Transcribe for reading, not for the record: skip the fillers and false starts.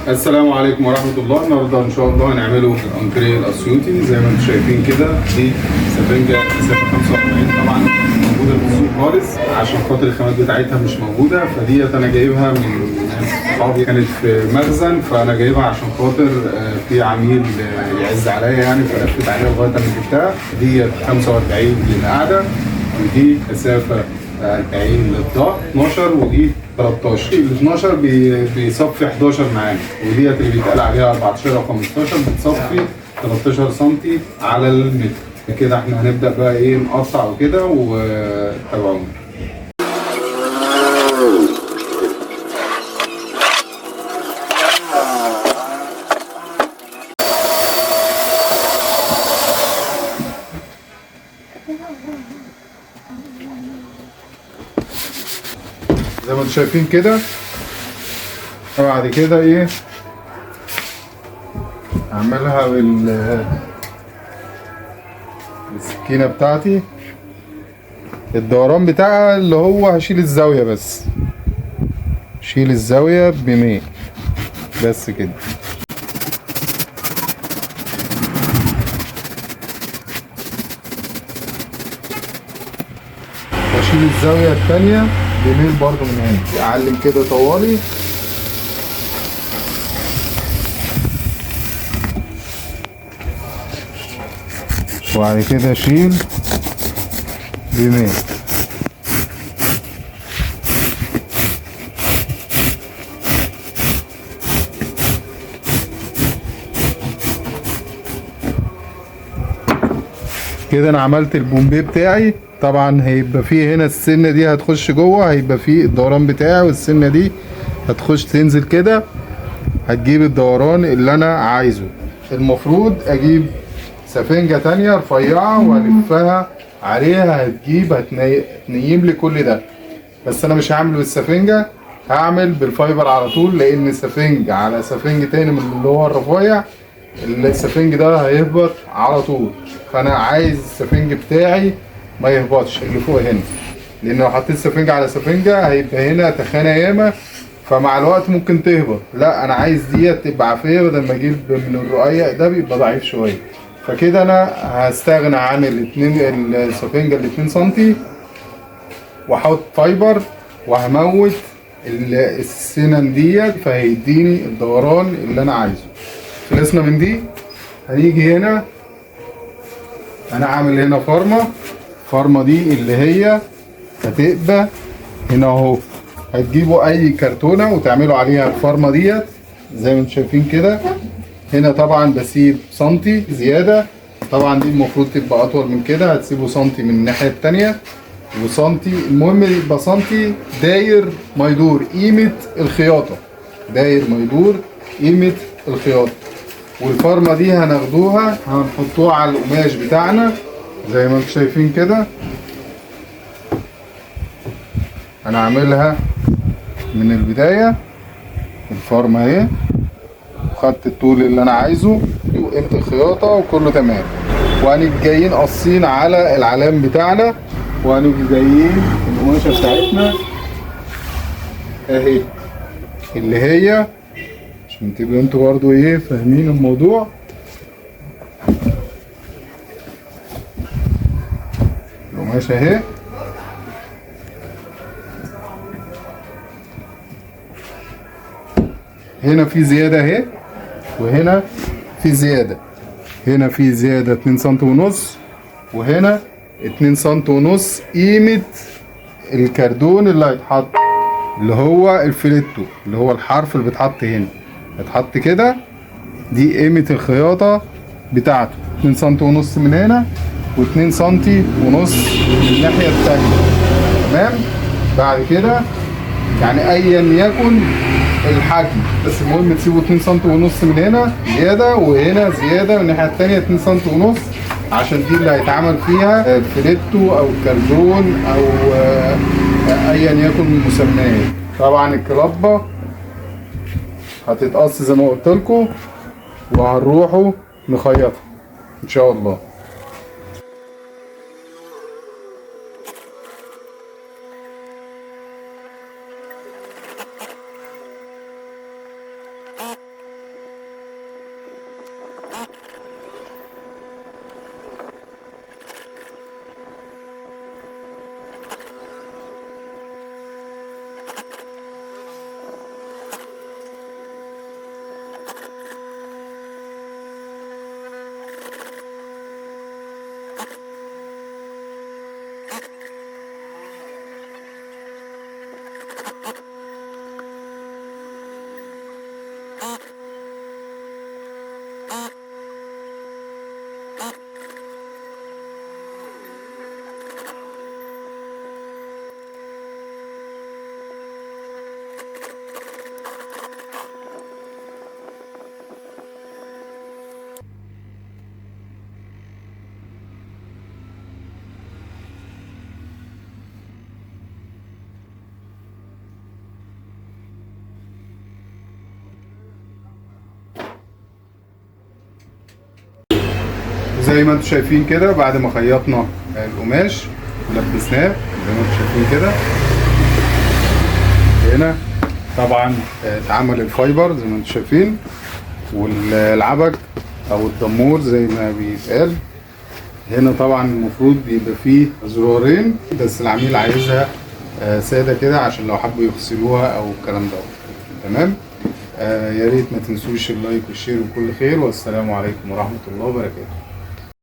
السلام عليكم ورحمة الله. النهارده إن شاء الله هنعمله الأنتريه الأسيوطي زي ما انتم شايفين كده. دي سفنجة مسافة 45 طبعا موجودة في السوق خالص، عشان خاطر الخامات بتاعتها مش موجودة. فديت أنا جايبها من صحابي، كانت في مخزن، فأنا جايبها عشان خاطر في عميل يعز عليا يعني، فلفت عليها لغاية ما جبتها. ديت 45 للقعدة، ودي مسافة 40 للظهر 12، ودي 13. ال 12 بيصفي 11 معانا، وديت اللي بيتقال عليها 14 او 15 بتصفي 13 سم على المتر. كده احنا هنبدا بقى ايه نقطع وكده، وتابعونا. زي ما انتم شايفين كده. وبعد كده ايه اعملها بالسكينه بتاعتي. الدوران بتاعها اللي هو هشيل الزاويه بس، شيل الزاويه ب100 بس كده. واشيل الزاويه الثانيه ب100 برضو من هنا. اعلم كده طوالي، وبعد كده اشيل ب100. كده انا عملت البومبي بتاعي. طبعا هيبقى فيه هنا السنه دي هتخش جوه، هيبقى فيه الدوران بتاعي، والسنه دي هتخش تنزل كده، هتجيب الدوران اللي انا عايزه. المفروض اجيب سفنجة تانية رفيعة والفها عليها، هتنيم لي كل ده. بس انا مش هعمل بالسفنجة، هعمل بالفايبر على طول، لان سفنج على سفنج تاني من اللي هو الرفيع، السفنج ده هيهبط على طول. فانا عايز السفنج بتاعي ما يهبطش اللي فوق هنا، لان لو حطيت سفنجة على سفنجة هيبقى هنا تخانة ياما، فمع الوقت ممكن تهبط. لا انا عايز ديت تبقى عافية، بدل ما اجيب من الرقيق ده بيبقى ضعيف شوية. فكده انا هستغنى عن السفنجة ال2 سنتي، واحط فايبر، وهموت السنن ديت، فهيديني الدوران اللي انا عايزه. خلصنا من دي. هنيجي هنا انا عامل هنا فارمة دي اللي هي هتبقى هنا اهو. هتجيبوا اي كرتونة وتعملوا عليها الفارمة ديت زي ما انتم شايفين كده. هنا طبعا بسيب سنتي زيادة، طبعا دي المفروض تبقى اطول من كده، هتسيبوا سنتي من الناحية التانية وسنتي. المهم يبقى سنتي داير ما يدور قيمة الخياطة، داير ما يدور قيمة الخياطة. والفارمة دي هناخدوها هنحطوها على القماش بتاعنا زي ما انتم شايفين كده. هنعملها من البداية. الفارمة اهي، خدت الطول اللي انا عايزه وقيمة الخياطة وكله تمام. وهنيجي جايين قاصين على العلام بتاعنا، وهنيجي جايين القماشة بتاعتنا اهي، اللي هي عشان تبقوا انتوا برضو ايه فاهمين الموضوع. القماشة اهي، هنا في زيادة اهي، وهنا في زيادة. هنا في زيادة 2 سم ونص، وهنا 2 سم ونص. قيمة الكردون اللي هيتحط اللي هو الفليتو، اللي هو الحرف اللي بيتحط هنا، هيتحط كده. دي قيمة الخياطة بتاعته، 2 سم ونص من هنا، و2 سم ونص من الناحية التانية. تمام. بعد كده يعني ايا يكن الحجم، بس المهم تسيبوا 2 سم ونص من هنا زياده، وهنا زياده من الناحيه الثانيه 2 سم ونص، عشان دي اللي هيتعمل فيها الفليتو او الكردون او ايا يكن المسميات. طبعا الكلابه هتتقص زي ما قلت لكم، وهنروحوا نخيطها ان شاء الله. زي ما انتم شايفين كده بعد ما خيطنا القماش ولبسناه زي ما انتم شايفين كده. هنا طبعا اتعمل الفايبر زي ما انتم شايفين، والعبك او الدمور زي ما بيتقال. هنا طبعا المفروض بيبقى فيه زرارين، بس العميل عايزها ساده كده عشان لو حبوا يغسلوها او الكلام ده. تمام. يا ريت ما تنسوش اللايك والشير وكل خير، والسلام عليكم ورحمه الله وبركاته.